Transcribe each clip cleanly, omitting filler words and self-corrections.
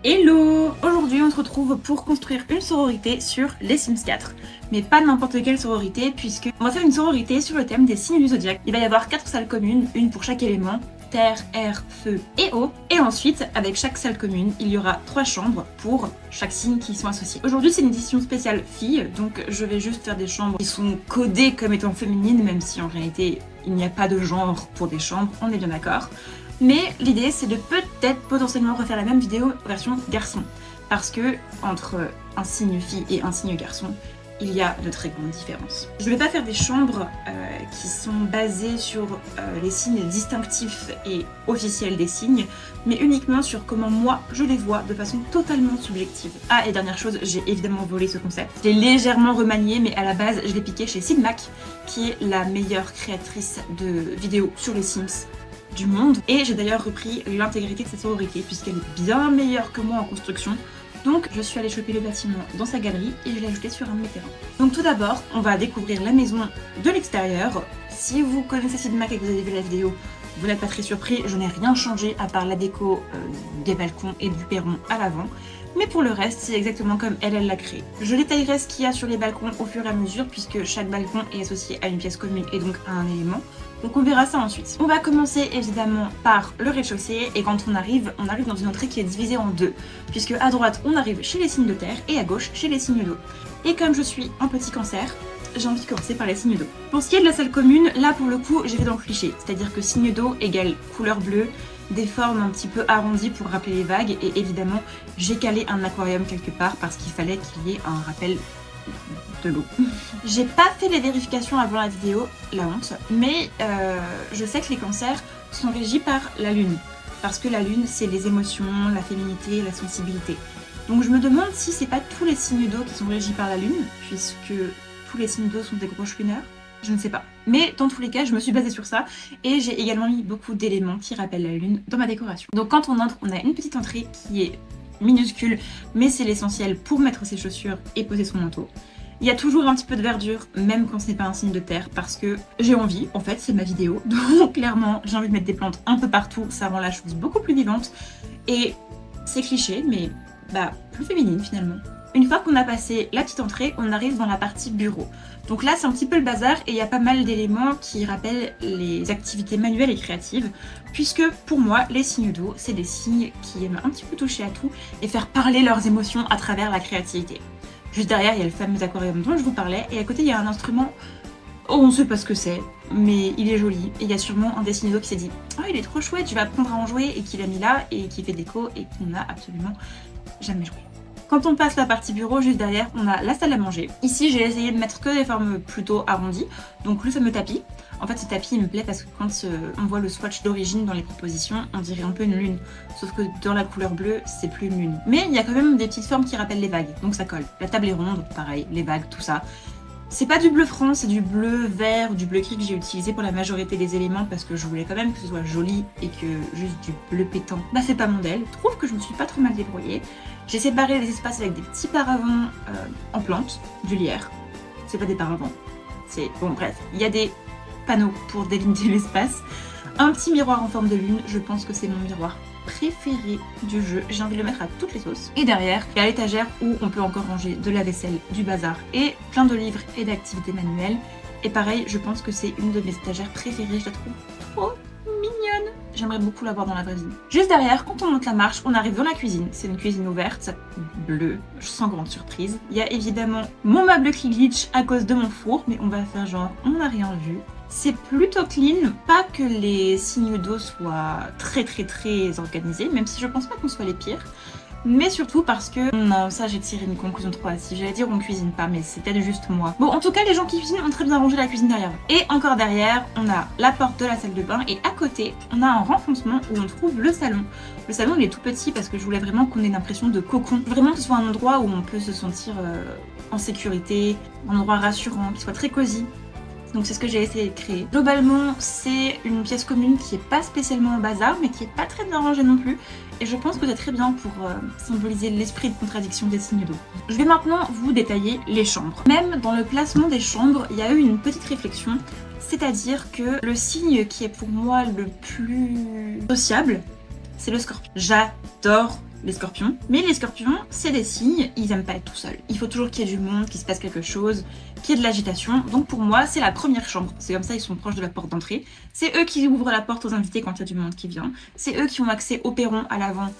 Hello! Aujourd'hui on se retrouve pour construire une sororité sur les Sims 4. Mais pas n'importe quelle sororité puisque on va faire une sororité sur le thème des signes du zodiaque. Il va y avoir 4 salles communes, une pour chaque élément, terre, air, feu et eau. Et ensuite, avec chaque salle commune, il y aura 3 chambres pour chaque signe qui y sont associés. Aujourd'hui c'est une édition spéciale fille, donc je vais juste faire des chambres qui sont codées comme étant féminines, même si en réalité il n'y a pas de genre pour des chambres, on est bien d'accord. Mais l'idée c'est de peut-être potentiellement refaire la même vidéo version garçon. Parce que entre un signe fille et un signe garçon, il y a de très grandes différences. Je ne vais pas faire des chambres qui sont basées sur les signes distinctifs et officiels des signes, mais uniquement sur comment moi je les vois de façon totalement subjective. Ah, et dernière chose, j'ai évidemment volé ce concept. Je l'ai légèrement remanié, mais à la base je l'ai piqué chez Sidmac, qui est la meilleure créatrice de vidéos sur les Sims du monde, et j'ai d'ailleurs repris l'intégrité de sa sororité puisqu'elle est bien meilleure que moi en construction. Donc je suis allée choper le bâtiment dans sa galerie et je l'ai ajouté sur un de mes terrains. Donc tout d'abord, on va découvrir la maison de l'extérieur. Si vous connaissez Sidmac et que vous avez vu la vidéo, vous n'êtes pas très surpris, je n'ai rien changé à part la déco des balcons et du perron à l'avant. Mais pour le reste, c'est exactement comme elle l'a créé. Je détaillerai ce qu'il y a sur les balcons au fur et à mesure puisque chaque balcon est associé à une pièce commune et donc à un élément. Donc on verra ça ensuite. On va commencer évidemment par le rez-de-chaussée et quand on arrive dans une entrée qui est divisée en deux. Puisque à droite, on arrive chez les signes de terre et à gauche, chez les signes d'eau. Et comme je suis un petit cancer, j'ai envie de commencer par les signes d'eau. Pour ce qui est de la salle commune, là pour le coup, j'ai fait dans le cliché. C'est-à-dire que signe d'eau égale couleur bleue, des formes un petit peu arrondies pour rappeler les vagues. Et évidemment, j'ai calé un aquarium quelque part parce qu'il fallait qu'il y ait un rappel de l'eau. J'ai pas fait les vérifications avant la vidéo, la honte, mais je sais que les cancers sont régis par la lune. Parce que la lune, c'est les émotions, la féminité, la sensibilité. Donc je me demande si c'est pas tous les signes d'eau qui sont régis par la lune, puisque tous les signes d'eau sont des gros chouineurs. Je ne sais pas. Mais dans tous les cas, je me suis basée sur ça et j'ai également mis beaucoup d'éléments qui rappellent la lune dans ma décoration. Donc quand on entre, on a une petite entrée qui est minuscule, mais c'est l'essentiel pour mettre ses chaussures et poser son manteau. Il y a toujours un petit peu de verdure, même quand ce n'est pas un signe de terre, parce que j'ai envie, en fait, c'est ma vidéo. Donc clairement, j'ai envie de mettre des plantes un peu partout, ça rend la chose beaucoup plus vivante. Et c'est cliché, mais plus féminine finalement. Une fois qu'on a passé la petite entrée, on arrive dans la partie bureau. Donc là, c'est un petit peu le bazar et il y a pas mal d'éléments qui rappellent les activités manuelles et créatives, puisque pour moi, les signes d'eau, c'est des signes qui aiment un petit peu toucher à tout et faire parler leurs émotions à travers la créativité. Juste derrière, il y a le fameux aquarium dont je vous parlais, et à côté, il y a un instrument, on ne sait pas ce que c'est, mais il est joli. Et il y a sûrement un des signes d'eau qui s'est dit « Oh, il est trop chouette, je vais apprendre à en jouer » et qui l'a mis là, et qui fait déco, et qu'on n'a absolument jamais joué. Quand on passe la partie bureau, juste derrière, on a la salle à manger. Ici, j'ai essayé de mettre que des formes plutôt arrondies, donc le fameux tapis. En fait, ce tapis, il me plaît parce que quand on voit le swatch d'origine dans les propositions, on dirait un peu une lune. Sauf que dans la couleur bleue, c'est plus une lune. Mais il y a quand même des petites formes qui rappellent les vagues, donc ça colle. La table est ronde, pareil, les vagues, tout ça. C'est pas du bleu franc, c'est du bleu vert ou du bleu gris que j'ai utilisé pour la majorité des éléments parce que je voulais quand même que ce soit joli et que juste du bleu pétant, c'est pas mon modèle. Je trouve que je me suis pas trop mal débrouillée. J'ai séparé les espaces avec des petits paravents en plantes, du lierre. C'est pas des paravents. C'est bon, bref, il y a des panneaux pour délimiter l'espace. Un petit miroir en forme de lune, je pense que c'est mon miroir préféré du jeu. J'ai envie de le mettre à toutes les sauces. Et derrière, il y a l'étagère où on peut encore ranger de la vaisselle, du bazar et plein de livres et d'activités manuelles. Et pareil, je pense que c'est une de mes étagères préférées. Je la trouve trop mignonne. J'aimerais beaucoup l'avoir dans la vraie vie. Juste derrière, quand on monte la marche, on arrive dans la cuisine. C'est une cuisine ouverte, bleue, sans grande surprise. Il y a évidemment mon meuble qui glitch à cause de mon four, mais on va faire genre, on n'a rien vu. C'est plutôt clean, pas que les signes d'eau soient très organisés, même si je pense pas qu'on soit les pires. Mais surtout parce que, non, ça j'ai tiré une conclusion trop hâtive. J'allais dire on cuisine pas, mais c'était juste moi. Bon, en tout cas, les gens qui cuisinent ont très bien rangé la cuisine derrière. Et encore derrière, on a la porte de la salle de bain et à côté, on a un renfoncement où on trouve le salon. Le salon, il est tout petit parce que je voulais vraiment qu'on ait l'impression de cocon. Vraiment que ce soit un endroit où on peut se sentir en sécurité, un endroit rassurant, qui soit très cosy. Donc c'est ce que j'ai essayé de créer. Globalement, c'est une pièce commune qui est pas spécialement au bazar, mais qui est pas très bien rangée non plus. Et je pense que c'est très bien pour symboliser l'esprit de contradiction des signes d'eau. Je vais maintenant vous détailler les chambres. Même dans le placement des chambres, il y a eu une petite réflexion. C'est-à-dire que le signe qui est pour moi le plus sociable, c'est le scorpion. J'adore les scorpions. Mais les scorpions, c'est des signes, ils aiment pas être tout seuls. Il faut toujours qu'il y ait du monde, qu'il se passe quelque chose, qu'il y ait de l'agitation. Donc pour moi, c'est la première chambre. C'est comme ça, ils sont proches de la porte d'entrée. C'est eux qui ouvrent la porte aux invités quand il y a du monde qui vient. C'est eux qui ont accès au perron à l'avant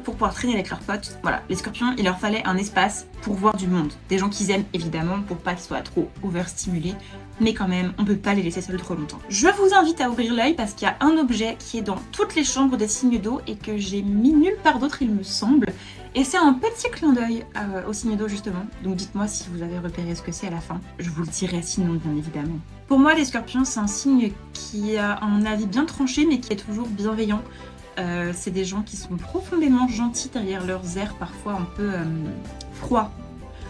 pour pouvoir traîner avec leurs potes. Voilà, les scorpions, il leur fallait un espace pour voir du monde. Des gens qu'ils aiment évidemment, pour pas qu'ils soient trop overstimulés. Mais quand même, on peut pas les laisser seuls trop longtemps. Je vous invite à ouvrir l'œil parce qu'il y a un objet qui est dans toutes les chambres des signes d'eau et que j'ai mis nulle part d'autre, il me semble. Et c'est un petit clin d'œil aux signes d'eau justement. Donc dites-moi si vous avez repéré ce que c'est à la fin. Je vous le dirai sinon, bien évidemment. Pour moi, les scorpions, c'est un signe qui a un avis bien tranché mais qui est toujours bienveillant. C'est des gens qui sont profondément gentils derrière leurs airs parfois un peu froids.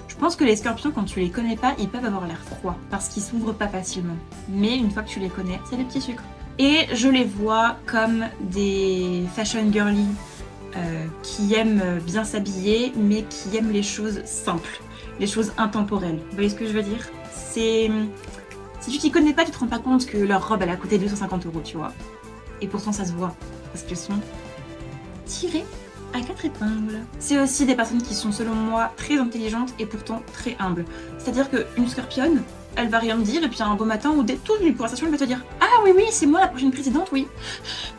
Je pense que les scorpions, quand tu les connais pas, ils peuvent avoir l'air froids parce qu'ils s'ouvrent pas facilement. Mais une fois que tu les connais, c'est des petits sucres. Et je les vois comme des fashion girly qui aiment bien s'habiller, mais qui aiment les choses simples, les choses intemporelles. Vous voyez ce que je veux dire? Si tu t'y connais pas, tu te rends pas compte que leur robe, elle a coûté 250 €, tu vois. Et pourtant, ça se voit parce qu'elles sont tirées à 4 épingles. C'est aussi des personnes qui sont selon moi très intelligentes et pourtant très humbles. C'est-à-dire qu'une scorpionne, elle va rien me dire et puis un beau matin ou dès toute une conversation, elle va te dire « Ah oui, c'est moi la prochaine présidente, oui.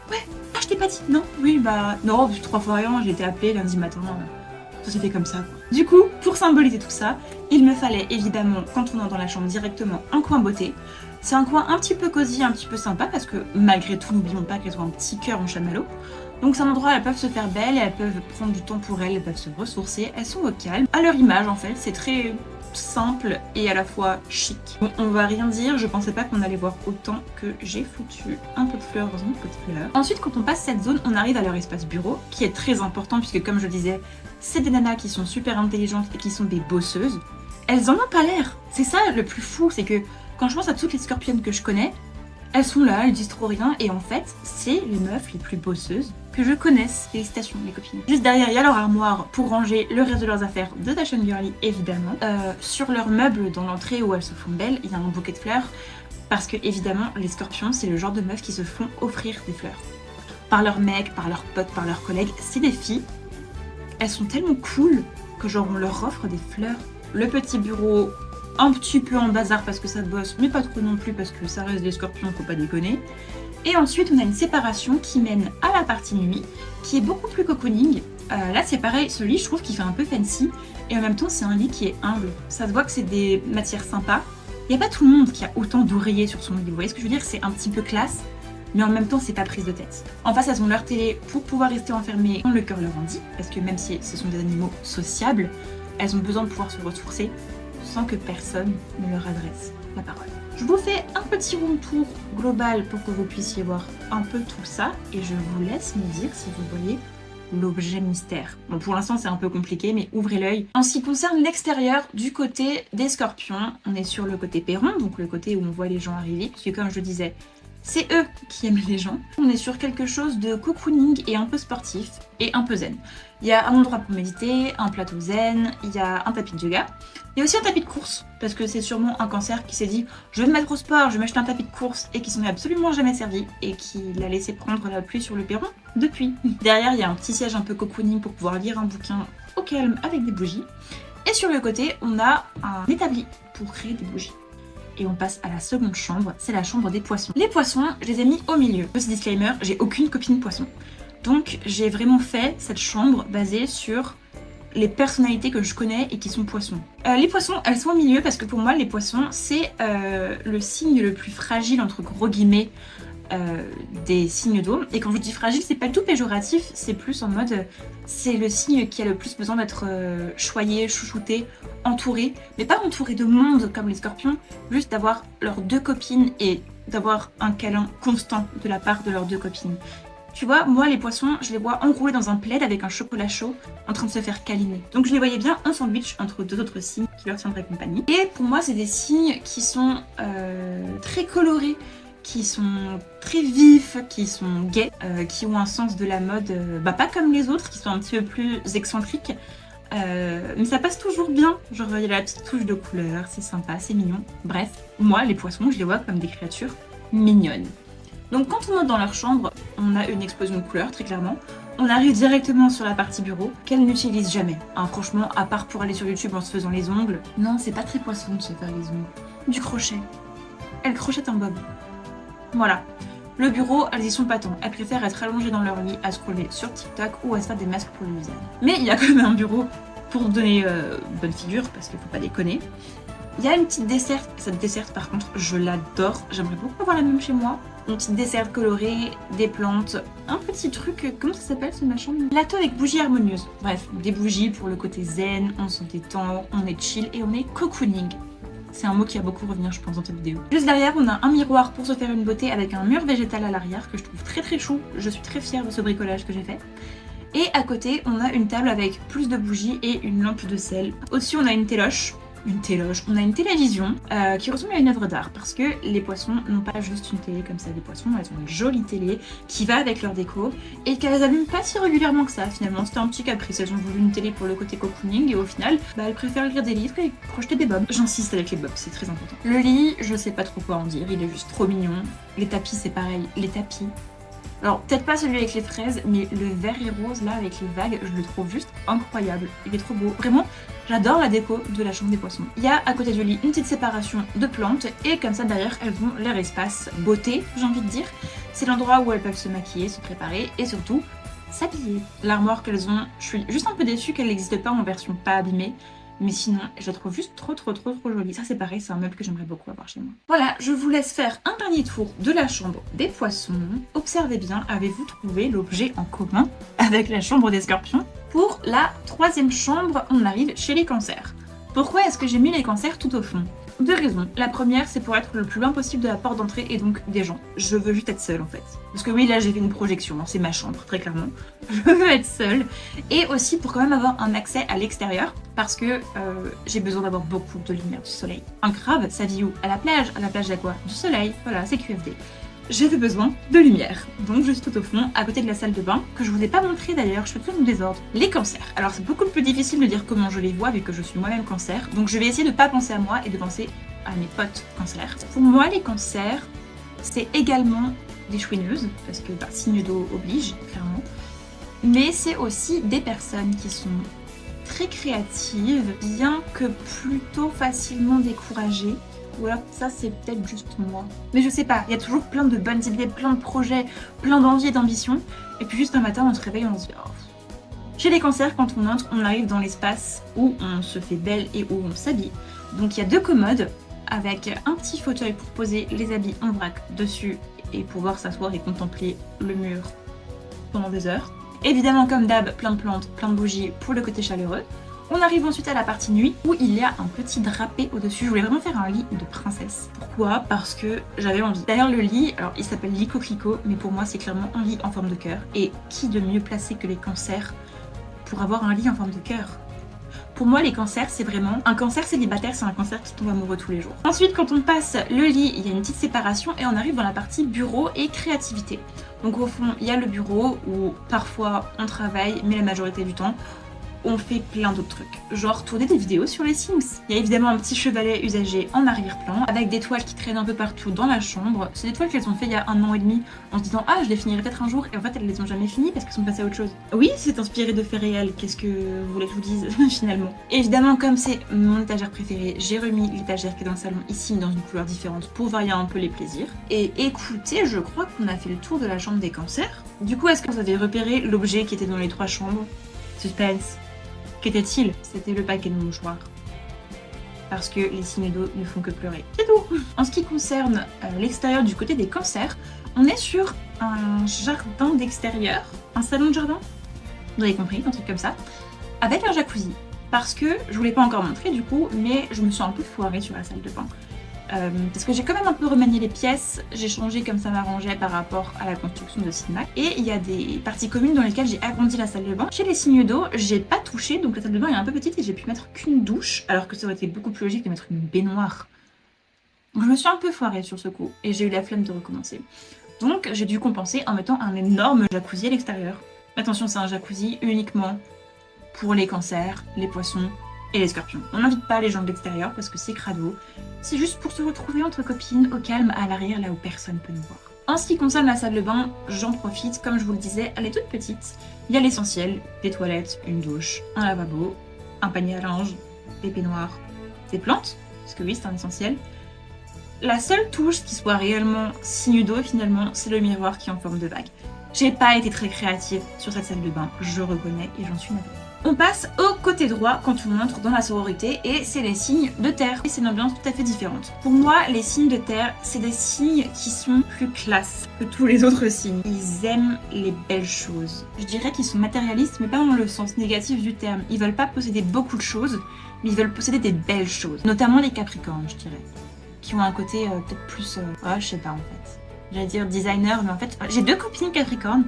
Ouais, ah je t'ai pas dit, non, oui, bah non, 3 fois rien, j'ai été appelée lundi matin, ça s'est fait comme ça. » Du coup, pour symboliser tout ça, il me fallait évidemment, quand on entre dans la chambre directement, un coin beauté. C'est un coin un petit peu cosy, un petit peu sympa parce que malgré tout, n'oublions pas qu'elles ont un petit cœur en chamallow. Donc c'est un endroit où elles peuvent se faire belles, elles peuvent prendre du temps pour elles peuvent se ressourcer, elles sont au calme. À leur image en fait, c'est très simple et à la fois chic. Bon, on va rien dire, je pensais pas qu'on allait voir autant que j'ai foutu un peu de fleurs, heureusement, un peu de fleurs. Ensuite, quand on passe cette zone, on arrive à leur espace bureau, qui est très important puisque comme je disais, c'est des nanas qui sont super intelligentes et qui sont des bosseuses. Elles en ont pas l'air. C'est ça le plus fou, c'est que quand je pense à toutes les scorpionnes que je connais, elles sont là, elles disent trop rien et en fait, c'est les meufs les plus bosseuses que je connaisse. Félicitations les copines. Juste derrière, il y a leur armoire pour ranger le reste de leurs affaires de fashion girly évidemment. Sur leurs meubles dans l'entrée où elles se font belles, il y a un bouquet de fleurs parce que évidemment, les scorpions, c'est le genre de meufs qui se font offrir des fleurs. Par leurs mecs, par leurs potes, par leurs collègues. C'est des filles. Elles sont tellement cool que genre on leur offre des fleurs. Le petit bureau un petit peu en bazar parce que ça bosse, mais pas trop non plus parce que ça reste des scorpions, faut pas déconner. Et ensuite, on a une séparation qui mène à la partie nuit, qui est beaucoup plus cocooning. Là, c'est pareil, ce lit, je trouve qu'il fait un peu fancy, et en même temps, c'est un lit qui est humble. Ça se voit que c'est des matières sympas. Il n'y a pas tout le monde qui a autant d'oreillers sur son lit. Vous voyez ce que je veux dire? C'est un petit peu classe, mais en même temps, c'est pas prise de tête. En face, elles ont leur télé pour pouvoir rester enfermées quand le cœur leur en dit, parce que même si ce sont des animaux sociables, elles ont besoin de pouvoir se ressourcer sans que personne ne leur adresse la parole. Je vous fais un petit room tour global pour que vous puissiez voir un peu tout ça et je vous laisse me dire si vous voyez l'objet mystère. Bon, pour l'instant c'est un peu compliqué mais ouvrez l'œil. En ce qui concerne l'extérieur, du côté des scorpions, on est sur le côté perron, donc le côté où on voit les gens arriver, puisque comme je le disais, c'est eux qui aiment les gens. On est sur quelque chose de cocooning et un peu sportif et un peu zen. Il y a un endroit pour méditer, un plateau zen, il y a un tapis de yoga. Il y a aussi un tapis de course, parce que c'est sûrement un cancer qui s'est dit « je vais me mettre au sport, je vais m'acheter un tapis de course » et qui s'en est absolument jamais servi et qui l'a laissé prendre la pluie sur le perron depuis. Derrière, il y a un petit siège un peu cocooning pour pouvoir lire un bouquin au calme avec des bougies. Et sur le côté, on a un établi pour créer des bougies. Et on passe à la seconde chambre, c'est la chambre des poissons. Les poissons, je les ai mis au milieu. Petit disclaimer, j'ai aucune copine poisson. Donc j'ai vraiment fait cette chambre basée sur les personnalités que je connais et qui sont poissons. Les poissons, elles sont au milieu parce que pour moi, les poissons, c'est le signe le plus fragile, entre gros guillemets, des signes d'eau. Et quand je dis fragile, c'est pas du tout péjoratif, c'est plus en mode, c'est le signe qui a le plus besoin d'être choyé, chouchouté, entouré, mais pas entouré de monde comme les scorpions, juste d'avoir leurs 2 copines et d'avoir un câlin constant de la part de leurs 2 copines. Tu vois, moi les poissons, je les vois enroulés dans un plaid avec un chocolat chaud en train de se faire câliner. Donc je les voyais bien en sandwich entre 2 autres signes qui leur tiendraient compagnie. Et pour moi, c'est des signes qui sont très colorés, qui sont très vifs, qui sont gays, qui ont un sens de la mode, pas comme les autres, qui sont un petit peu plus excentriques. Mais ça passe toujours bien, genre il y a la petite touche de couleur, c'est sympa, c'est mignon. Bref, moi les poissons, je les vois comme des créatures mignonnes. Donc quand on monte dans leur chambre, on a une explosion de couleurs, très clairement. On arrive directement sur la partie bureau, qu'elle n'utilise jamais. Hein, franchement, à part pour aller sur YouTube en se faisant les ongles. Non, c'est pas très poisson de se faire les ongles. Du crochet. Elle crochette un bob. Voilà. Le bureau, elles y sont pas tant. Elles préfèrent être allongées dans leur lit à scroller sur TikTok ou à se faire des masques pour le visage. Mais il y a quand même un bureau pour donner bonne figure, parce qu'il faut pas déconner. Il y a une petite desserte. Cette desserte, par contre, je l'adore. J'aimerais beaucoup avoir la même chez moi. Une petite desserte colorée, des plantes, un petit truc, comment ça s'appelle ce machin? Plateau avec bougies harmonieuses. Bref, des bougies pour le côté zen, on se détend, on est chill et on est cocooning. C'est un mot qui va beaucoup revenir, je pense, dans cette vidéo. Juste derrière, on a un miroir pour se faire une beauté avec un mur végétal à l'arrière que je trouve très très chou. Je suis très fière de ce bricolage que j'ai fait. Et à côté, on a une table avec plus de bougies et une lampe de sel. Au-dessus, on a une téloche. On a une télévision qui ressemble à une œuvre d'art parce que les poissons n'ont pas juste une télé comme ça, les poissons, elles ont une jolie télé qui va avec leur déco et qu'elles allument pas si régulièrement que ça finalement. C'était un petit caprice, elles ont voulu une télé pour le côté cocooning et au final, elles préfèrent lire des livres et crocheter des bobs. J'insiste avec les bobs, c'est très important. Le lit, je sais pas trop quoi en dire, il est juste trop mignon. Les tapis, c'est pareil, les tapis. Alors, peut-être pas celui avec les fraises, mais le vert et rose, là, avec les vagues, je le trouve juste incroyable. Il est trop beau. Vraiment, j'adore la déco de la chambre des poissons. Il y a à côté du lit une petite séparation de plantes, et comme ça, derrière, elles ont leur espace beauté, j'ai envie de dire. C'est l'endroit où elles peuvent se maquiller, se préparer, et surtout, s'habiller. L'armoire qu'elles ont, je suis juste un peu déçue qu'elle n'existe pas en version pas abîmée. Mais sinon, je la trouve juste trop jolie. Ça c'est pareil, c'est un meuble que j'aimerais beaucoup avoir chez moi. Voilà, je vous laisse faire un dernier tour de la chambre des poissons. Observez bien, avez-vous trouvé l'objet en commun avec la chambre des scorpions? Pour la troisième chambre, on arrive chez les cancers. Pourquoi est-ce que j'ai mis les cancers tout au fond? Deux raisons. La première, c'est pour être le plus loin possible de la porte d'entrée et donc des gens. Je veux juste être seule en fait. Parce que oui, là j'ai fait une projection, hein, c'est ma chambre, très clairement. Je veux être seule. Et aussi pour quand même avoir un accès à l'extérieur, parce que j'ai besoin d'avoir beaucoup de lumière du soleil. Un crabe, ça vit où? À la plage. À la plage, il y a quoi? Du soleil. Voilà, c'est QFD. J'avais besoin de lumière. Donc je suis tout au fond, à côté de la salle de bain, que je vous ai pas montré d'ailleurs, je fais tout le désordre. Les cancers. Alors c'est beaucoup plus difficile de dire comment je les vois vu que je suis moi-même cancer. Donc je vais essayer de pas penser à moi et de penser à mes potes cancers. Pour moi les cancers, c'est également des chouineuses, parce que signe d'eau oblige, clairement. Mais c'est aussi des personnes qui sont très créatives, bien que plutôt facilement découragées. Ou alors ça c'est peut-être juste moi. Mais je sais pas, il y a toujours plein de bonnes idées, plein de projets, plein d'envie et d'ambition. Et puis juste un matin on se réveille et on se dit oh. Chez les cancers, quand on entre, on arrive dans l'espace où on se fait belle et où on s'habille. Donc il y a deux commodes avec un petit fauteuil pour poser les habits en vrac dessus et pouvoir s'asseoir et contempler le mur pendant des heures. Évidemment comme d'hab, plein de plantes, plein de bougies pour le côté chaleureux. On arrive ensuite à la partie nuit où il y a un petit drapé au-dessus. Je voulais vraiment faire un lit de princesse. Pourquoi? Parce que j'avais envie. D'ailleurs le lit, alors il s'appelle lit coquelicot, mais pour moi c'est clairement un lit en forme de cœur. Et qui de mieux placé que les cancers pour avoir un lit en forme de cœur? Pour moi, les cancers, c'est vraiment... Un cancer célibataire, c'est un cancer qui tombe amoureux tous les jours. Ensuite, quand on passe le lit, il y a une petite séparation et on arrive dans la partie bureau et créativité. Donc au fond, il y a le bureau où parfois on travaille, mais la majorité du temps, on fait plein d'autres trucs. Genre tourner des vidéos sur les Sims. Il y a évidemment un petit chevalet usagé en arrière-plan, avec des toiles qui traînent un peu partout dans la chambre. C'est des toiles qu'elles ont fait il y a 1 an et demi, en se disant ah je les finirai peut-être un jour, et en fait elles les ont jamais finies parce qu'elles sont passées à autre chose. Oui, c'est inspiré de faits réels, qu'est-ce que vous voulez que je vous dise finalement. Et évidemment, comme c'est mon étagère préférée, j'ai remis l'étagère qui est dans le salon ici dans une couleur différente pour varier un peu les plaisirs. Et écoutez, je crois qu'on a fait le tour de la chambre des cancers. Du coup, est-ce que vous avez repéré l'objet qui était dans les 3 chambres? Suspense. Qu'était-il? C'était le paquet de mouchoirs. Parce que les signes d'eau ne font que pleurer. C'est tout. En ce qui concerne l'extérieur du côté des cancers, on est sur un jardin d'extérieur, un salon de jardin, vous avez compris, un truc comme ça, avec un jacuzzi. Parce que, je vous l'ai pas encore montré du coup, mais je me suis un peu foirée sur la salle de bain. Parce que j'ai quand même un peu remanié les pièces, j'ai changé comme ça m'arrangeait par rapport à la construction de Cinemac. Et il y a des parties communes dans lesquelles j'ai agrandi la salle de bain. Chez les signes d'eau, j'ai pas touché, donc la salle de bain est un peu petite et j'ai pu mettre qu'une douche, alors que ça aurait été beaucoup plus logique de mettre une baignoire. Donc je me suis un peu foirée sur ce coup, et j'ai eu la flemme de recommencer. Donc j'ai dû compenser en mettant un énorme jacuzzi à l'extérieur. Attention, c'est un jacuzzi uniquement pour les cancers, les poissons et les scorpions. On n'invite pas les gens de l'extérieur parce que c'est crado. C'est juste pour se retrouver entre copines au calme à l'arrière là où personne peut nous voir. En ce qui concerne la salle de bain, j'en profite, comme je vous le disais, elle est toute petite. Il y a l'essentiel, des toilettes, une douche, un lavabo, un panier à linge, des peignoirs, des plantes, parce que oui, c'est un essentiel. La seule touche qui soit réellement signe d'eau finalement, c'est le miroir qui est en forme de vague. J'ai pas été très créative sur cette salle de bain, je reconnais et j'en suis navrée. On passe au côté droit quand on entre dans la sororité et c'est les signes de terre. Et c'est une ambiance tout à fait différente. Pour moi, les signes de terre, c'est des signes qui sont plus classe que tous les autres signes. Ils aiment les belles choses. Je dirais qu'ils sont matérialistes, mais pas dans le sens négatif du terme. Ils veulent pas posséder beaucoup de choses, mais ils veulent posséder des belles choses. Notamment les capricornes, je dirais. Qui ont un côté peut-être plus... je sais pas en fait. J'allais dire designer, mais en fait, j'ai 2 copines capricornes.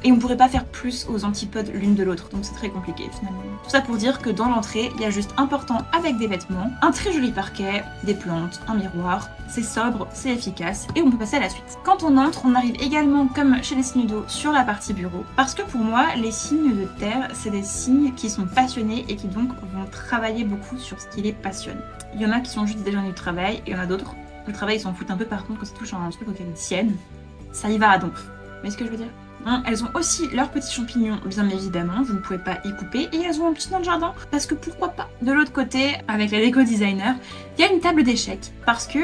Et on pourrait pas faire plus aux antipodes l'une de l'autre, donc c'est très compliqué finalement. Tout ça pour dire que dans l'entrée, il y a juste un portant avec des vêtements, un très joli parquet, des plantes, un miroir. C'est sobre, c'est efficace, et on peut passer à la suite. Quand on entre, on arrive également, comme chez les signes d'eau, sur la partie bureau. Parce que pour moi, les signes de terre, c'est des signes qui sont passionnés et qui donc vont travailler beaucoup sur ce qui les passionne. Il y en a qui sont juste des gens du travail, et il y en a d'autres, le travail ils s'en foutent un peu, par contre quand ça touche à un truc auquel ils tiennent, ça y va à donf. Vous voyez ce que je veux dire ? Elles ont aussi leurs petits champignons, bien évidemment, vous ne pouvez pas y couper, et elles ont un petit dans le jardin, parce que pourquoi pas. De l'autre côté, avec la déco designer, il y a une table d'échecs, parce que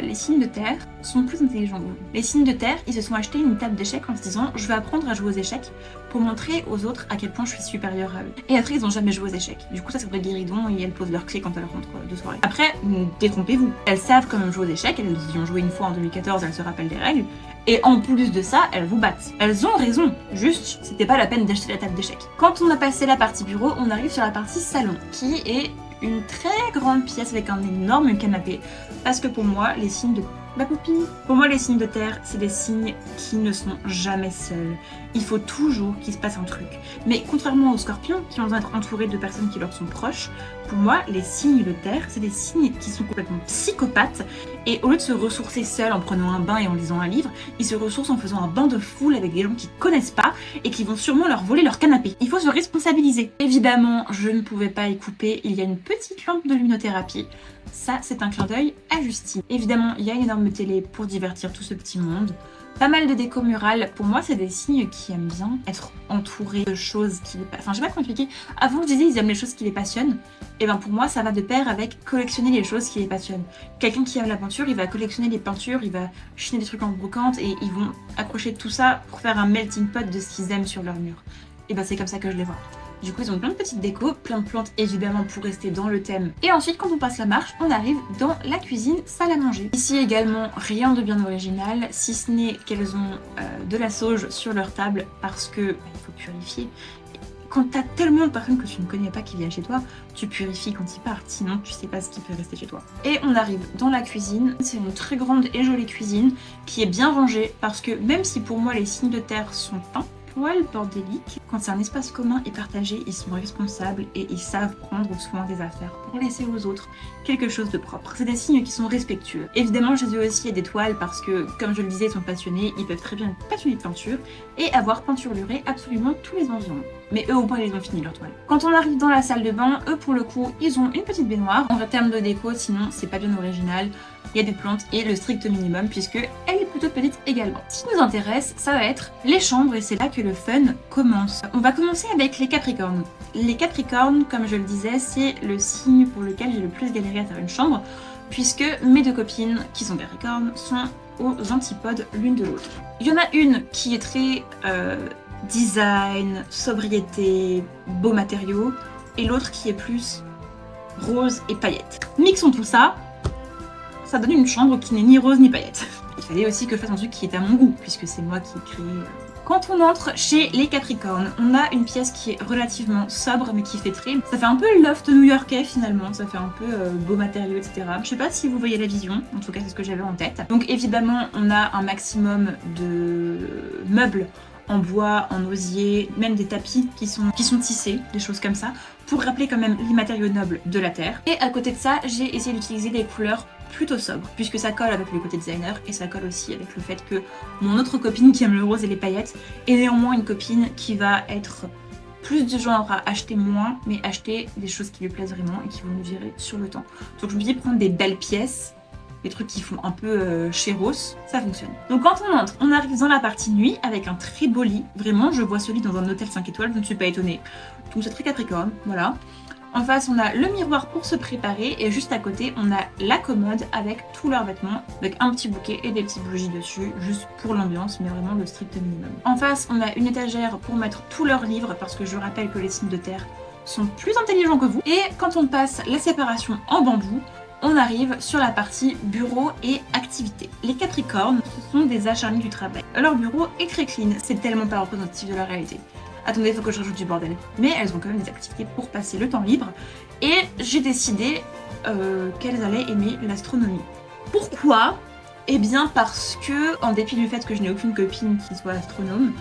les signes de terre sont plus intelligents que vous. Les signes de terre, ils se sont achetés une table d'échecs en se disant je vais apprendre à jouer aux échecs pour montrer aux autres à quel point je suis supérieure à eux. Et après, ils n'ont jamais joué aux échecs. Du coup, ça sert de guéridon et elles posent leurs clés quand elles rentrent de soirée. Après, détrompez-vous. Elles savent comment jouer aux échecs, elles y ont joué une fois en 2014, elles se rappellent des règles. Et en plus de ça, elles vous battent. Elles ont raison, juste, c'était pas la peine d'acheter la table d'échecs. Quand on a passé la partie bureau, on arrive sur la partie salon, qui est une très grande pièce avec un énorme canapé. Parce que pour moi, les signes de... Ma copine. Pour moi, les signes de terre, c'est des signes qui ne sont jamais seuls. Il faut toujours qu'il se passe un truc. Mais contrairement aux scorpions, qui vont être entourés de personnes qui leur sont proches, pour moi, les signes de terre, c'est des signes qui sont complètement psychopathes. Et au lieu de se ressourcer seuls en prenant un bain et en lisant un livre, ils se ressourcent en faisant un bain de foule avec des gens qu'ils connaissent pas et qui vont sûrement leur voler leur canapé. Il faut se responsabiliser. Évidemment, je ne pouvais pas y couper. Il y a une petite lampe de luminothérapie. Ça, c'est un clin d'œil à Justine. Évidemment, il y a une énorme télé pour divertir tout ce petit monde. Pas mal de déco murale. Pour moi, c'est des signes qui aiment bien être entourés de choses qui les... Enfin, je sais pas comment expliquer. Avant, je disais ils aiment les choses qui les passionnent. Et ben pour moi, ça va de pair avec collectionner les choses qui les passionnent. Quelqu'un qui aime la peinture, il va collectionner les peintures, il va chiner des trucs en brocante et ils vont accrocher tout ça pour faire un melting pot de ce qu'ils aiment sur leur mur. Et ben c'est comme ça que je les vois. Du coup, ils ont plein de petites décos, plein de plantes évidemment pour rester dans le thème. Et ensuite, quand on passe la marche, on arrive dans la cuisine, salle à manger. Ici également, rien de bien original, si ce n'est qu'elles ont de la sauge sur leur table parce que il faut purifier. Quand t'as tellement de personnes que tu ne connais pas qui viennent chez toi, tu purifies quand ils partent, sinon tu sais pas ce qui peut rester chez toi. Et on arrive dans la cuisine, c'est une très grande et jolie cuisine qui est bien rangée parce que même si pour moi les signes de terre sont peints, poil bordélique. Quand c'est un espace commun et partagé, ils sont responsables et ils savent prendre soin des affaires pour laisser aux autres quelque chose de propre. C'est des signes qui sont respectueux. Évidemment, j'ai dû aussi des toiles parce que, comme je le disais, ils sont passionnés, ils peuvent très bien être passionnés de peinture et avoir peinturluré absolument tous les environs. Mais eux au moins ils ont fini leur toile. Quand on arrive dans la salle de bain, eux pour le coup, ils ont une petite baignoire. En termes de déco, sinon c'est pas bien original. Il y a des plantes et le strict minimum puisque elle est plutôt petite également. Ce qui nous intéresse, ça va être les chambres et c'est là que le fun commence. On va commencer avec les Capricornes. Les Capricornes, comme je le disais, c'est le signe pour lequel j'ai le plus galéré à faire une chambre puisque mes 2 copines qui sont Capricornes sont aux antipodes l'une de l'autre. Il y en a une qui est très design, sobriété, beaux matériaux et l'autre qui est plus rose et paillettes. Mixons tout ça, ça donne une chambre qui n'est ni rose ni paillettes. Il fallait aussi que je fasse un truc qui est à mon goût, puisque c'est moi qui ai créé. Quand on entre chez les Capricornes, on a une pièce qui est relativement sobre, mais qui fait très... Ça fait un peu loft new-yorkais finalement, ça fait un peu beau matériaux, etc. Je sais pas si vous voyez la vision, en tout cas c'est ce que j'avais en tête. Donc évidemment, on a un maximum de meubles en bois, en osier, même des tapis qui sont tissés, des choses comme ça, pour rappeler quand même les matériaux nobles de la Terre. Et à côté de ça, j'ai essayé d'utiliser des couleurs plutôt sobres, puisque ça colle avec le côté designer, et ça colle aussi avec le fait que mon autre copine qui aime le rose et les paillettes est néanmoins une copine qui va être plus du genre à acheter moins, mais acheter des choses qui lui plaisent vraiment et qui vont lui durer sur le temps. Donc je me dis prendre des belles pièces les trucs qui font un peu chéros, ça fonctionne. Donc quand on entre, on arrive dans la partie nuit avec un très beau lit. Vraiment, je vois ce lit dans un hôtel 5 étoiles, je ne suis pas étonnée. Donc c'est très Capricorne, voilà. En face, on a le miroir pour se préparer et juste à côté, on a la commode avec tous leurs vêtements, avec un petit bouquet et des petites bougies dessus, juste pour l'ambiance, mais vraiment le strict minimum. En face, on a une étagère pour mettre tous leurs livres, parce que je rappelle que les signes de terre sont plus intelligents que vous. Et quand on passe la séparation en bambou, on arrive sur la partie bureau et activité. Les Capricornes, ce sont des acharnés du travail. Leur bureau est très clean, c'est tellement pas représentatif de la réalité. Attendez, il faut que je rajoute du bordel. Mais elles ont quand même des activités pour passer le temps libre. Et j'ai décidé qu'elles allaient aimer l'astronomie. Pourquoi? Eh bien parce que, en dépit du fait que je n'ai aucune copine qui soit astronome,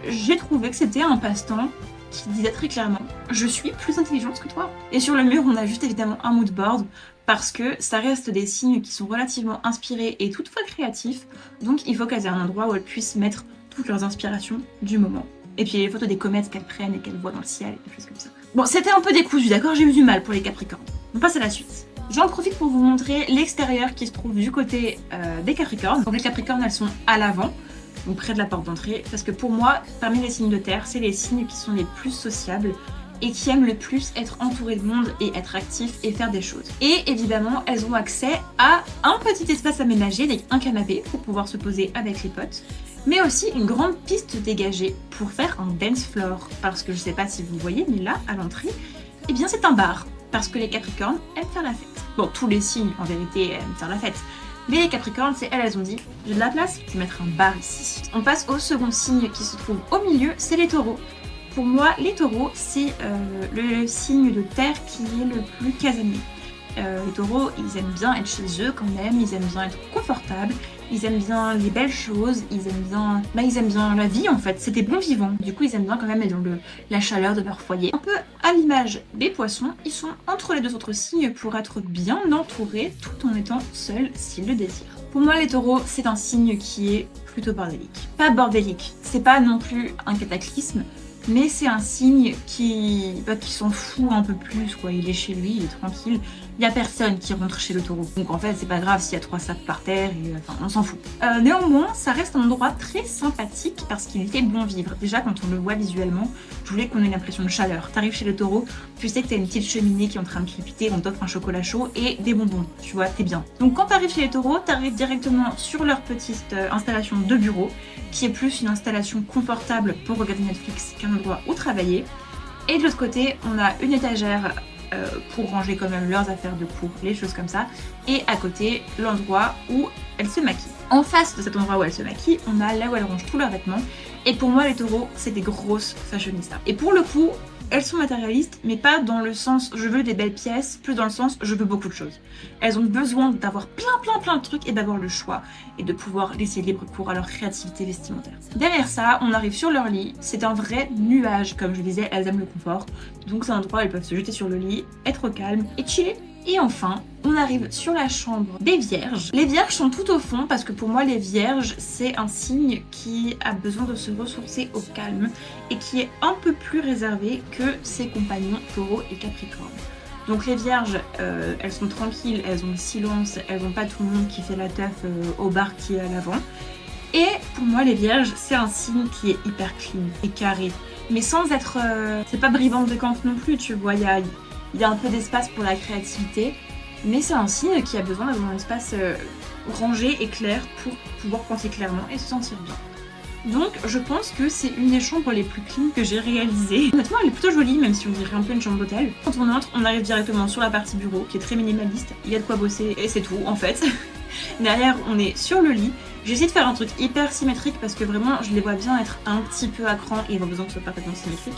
j'ai trouvé que c'était un passe-temps qui disait très clairement « Je suis plus intelligente que toi ». Et sur le mur, on a juste évidemment un mood board parce que ça reste des signes qui sont relativement inspirés et toutefois créatifs. Donc il faut qu'elles aient un endroit où elles puissent mettre toutes leurs inspirations du moment. Et puis les photos des comètes qu'elles prennent et qu'elles voient dans le ciel, et des choses comme ça. Bon, c'était un peu décousu, d'accord? J'ai eu du mal pour les Capricornes. On passe à la suite. J'en profite pour vous montrer l'extérieur qui se trouve du côté des Capricornes. Donc les Capricornes, elles sont à l'avant, donc près de la porte d'entrée, parce que pour moi, parmi les signes de terre, c'est les signes qui sont les plus sociables et qui aiment le plus être entourés de monde et être actifs et faire des choses. Et évidemment, elles ont accès à un petit espace aménagé avec un canapé pour pouvoir se poser avec les potes, mais aussi une grande piste dégagée pour faire un dance floor, parce que je sais pas si vous voyez, mais là, à l'entrée, eh bien c'est un bar, parce que les Capricornes aiment faire la fête. Bon, tous les signes, en vérité, aiment faire la fête, mais les Capricornes, c'est elles ont dit, j'ai de la place, je vais mettre un bar ici. On passe au second signe qui se trouve au milieu, c'est les taureaux. Pour moi, les taureaux, c'est le signe de terre qui est le plus casanier. Les taureaux, ils aiment bien être chez eux quand même, ils aiment bien être confortables, ils aiment bien les belles choses, ils aiment bien la vie en fait, c'est des bons vivants. Du coup, ils aiment bien quand même être dans la chaleur de leur foyer. Un peu à l'image des poissons, ils sont entre les deux autres signes pour être bien entourés tout en étant seuls s'ils le désirent. Pour moi, les taureaux, c'est un signe qui est plutôt bordélique. Pas bordélique, c'est pas non plus un cataclysme, mais c'est un signe qui s'en fout un peu plus, quoi. Il est chez lui, il est tranquille. Il y a personne qui rentre chez le taureau. Donc en fait, c'est pas grave s'il y a 3 sacs par terre, et enfin, on s'en fout. Néanmoins, ça reste un endroit très sympathique parce qu'il fait bon vivre. Déjà, quand on le voit visuellement, je voulais qu'on ait l'impression de chaleur. T'arrives chez le taureau, tu sais que t'as une petite cheminée qui est en train de crépiter, on t'offre un chocolat chaud et des bonbons. Tu vois, t'es bien. Donc quand t'arrives chez les taureaux, t'arrives directement sur leur petite installation de bureau, qui est plus une installation confortable pour regarder Netflix qu'un endroit où travailler. Et de l'autre côté, on a une étagère pour ranger quand même leurs affaires de cours, les choses comme ça. Et à côté, l'endroit où elles se maquillent. En face de cet endroit où elles se maquillent, on a là où elles rangent tous leurs vêtements. Et pour moi, les taureaux, c'est des grosses fashionistas. Et pour le coup, elles sont matérialistes, mais pas dans le sens je veux des belles pièces, plus dans le sens je veux beaucoup de choses. Elles ont besoin d'avoir plein de trucs et d'avoir le choix et de pouvoir laisser libre cours à leur créativité vestimentaire. Derrière ça, on arrive sur leur lit, c'est un vrai nuage, comme je disais, elles aiment le confort, donc c'est un endroit où elles peuvent se jeter sur le lit, être au calme et chiller. Et enfin, on arrive sur la chambre des vierges. Les vierges sont tout au fond parce que pour moi les vierges c'est un signe qui a besoin de se ressourcer au calme et qui est un peu plus réservé que ses compagnons taureaux et capricornes. Donc les vierges, elles sont tranquilles, elles ont le silence, elles n'ont pas tout le monde qui fait la teuf au bar qui est à l'avant. Et pour moi les vierges c'est un signe qui est hyper clean et carré, mais sans être... c'est pas brivante de camp non plus, tu vois, il y a un peu d'espace pour la créativité, mais c'est un signe qui a besoin d'avoir un espace rangé et clair pour pouvoir penser clairement et se sentir bien. Donc je pense que c'est une des chambres les plus clean que j'ai réalisées. Honnêtement elle est plutôt jolie, même si on dirait un peu une chambre d'hôtel. Quand on entre, on arrive directement sur la partie bureau qui est très minimaliste, il y a de quoi bosser et c'est tout en fait. Derrière on est sur le lit. J'ai essayé de faire un truc hyper symétrique parce que vraiment je les vois bien être un petit peu à cran et ils ont besoin que ce soit parfaitement symétrique.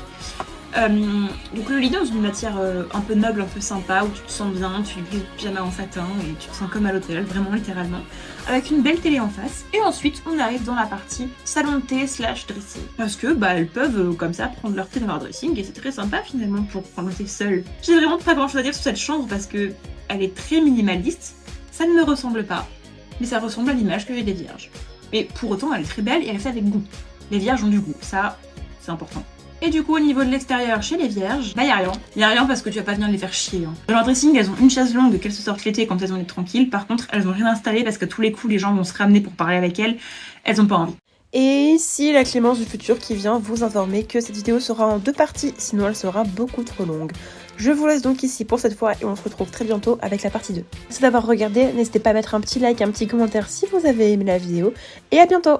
Donc le lit dans une matière un peu noble, un peu sympa, où tu te sens bien, tu glisses le pyjama en satin et tu te sens comme à l'hôtel, vraiment littéralement, avec une belle télé en face. Et ensuite on arrive dans la partie salon de thé / dressing. Parce que bah elles peuvent comme ça prendre leur thé dans leur dressing et c'est très sympa finalement pour prendre le thé seul. J'ai vraiment pas grand chose à dire sur cette chambre parce que elle est très minimaliste, ça ne me ressemble pas, mais ça ressemble à l'image que j'ai des vierges. Mais pour autant elle est très belle et elle est faite avec goût. Les vierges ont du goût, ça c'est important. Et du coup, au niveau de l'extérieur, chez les vierges, bah y a rien. Y a rien parce que tu vas pas venir les faire chier. Hein. Dans leur dressing, elles ont une chaise longue qu'elles se sortent l'été quand elles ont été tranquilles. Par contre, elles ont rien installé parce que tous les coups, les gens vont se ramener pour parler avec elles. Elles ont pas envie. Et ici la Clémence du futur qui vient vous informer que cette vidéo sera en 2 parties, sinon elle sera beaucoup trop longue. Je vous laisse donc ici pour cette fois et on se retrouve très bientôt avec la partie 2. Merci d'avoir regardé, n'hésitez pas à mettre un petit like, un petit commentaire si vous avez aimé la vidéo et à bientôt.